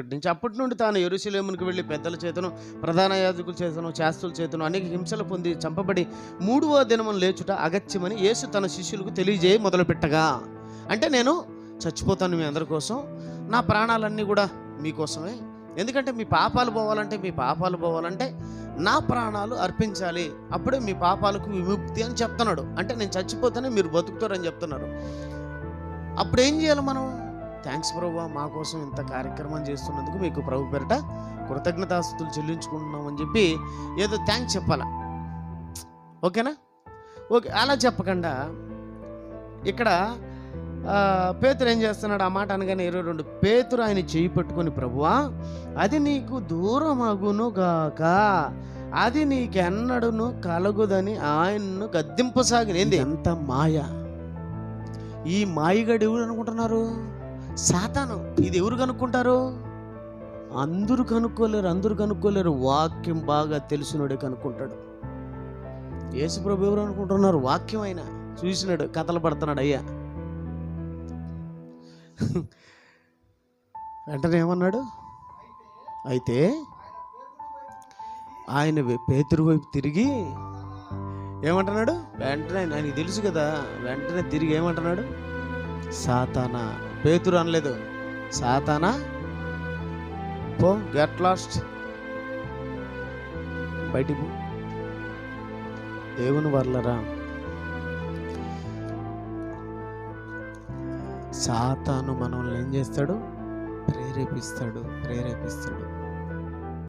ప్రకటించి అప్పటి నుండి తాను యెరూషలేమునికి వెళ్ళి పెద్దల చేతను ప్రధాన యాజకుల చేతను శాస్త్రుల చేతను అనేక హింసలు పొంది చంపబడి 3వ దినమున లేచుట అగత్యమని యేసు తన శిష్యులకు తెలియజేయ మొదలుపెట్టగా, అంటే నేను చచ్చిపోతాను మీ అందరి కోసం, నా ప్రాణాలన్నీ కూడా మీకోసమే, ఎందుకంటే మీ పాపాలు పోవాలంటే నా ప్రాణాలు అర్పించాలి, అప్పుడే మీ పాపాలకు విముక్తి అని చెప్తున్నాడు. అంటే నేను చచ్చిపోతేనే మీరు బతుకుతారని చెప్తున్నారు. అప్పుడు ఏం చేయాలి మనం? థ్యాంక్స్ ప్రభువా, మా కోసం ఇంత కార్యక్రమం చేస్తున్నందుకు మీకు ప్రభు పేరిట కృతజ్ఞతాస్తుతులు చెల్లించుకుంటున్నామని చెప్పి ఏదో థ్యాంక్స్ చెప్పాలా. ఓకేనా? ఓకే. అలా చెప్పకుండా ఇక్కడ పేతురు ఏం చేస్తున్నాడు? ఆ మాట అనగానే 22, పేతురు ఆయన చెయ్యి పట్టుకొని, ప్రభువా అది నీకు దూరమగును గాక, అది నీకెన్నడును కలుగుదని ఆయన్ను గద్దింపసాగిన. ఏంది ఎంత మాయ! ఈ మాయగాడు ఎవరు అనుకుంటున్నారు? సాతాను. ఇది ఎవరు కనుక్కుంటారు? అందరూ కనుక్కోలేరు. వాక్యం బాగా తెలిసినోడే కనుక్కుంటాడు. యేసు ప్రభు ఎవరు అనుకుంటున్నారు? వాక్యం ఆయన చూసినాడు, కథలు పడుతున్నాడు అయ్యా. వెంటనే ఏమన్నాడు? అయితే ఆయన పేతురు వైపు తిరిగి ఏమంటున్నాడు? వెంటనే ఆయనకి తెలుసు కదా, వెంటనే తిరిగి ఏమంటున్నాడు? సాతానా. పేతురు అనలేదు, సాతానా పో, గెట్ లాస్ట్, బయటికి పో. దేవుని వర్లరా, సాతాను మనల్ని ఏం చేస్తాడు? ప్రేరేపిస్తాడు.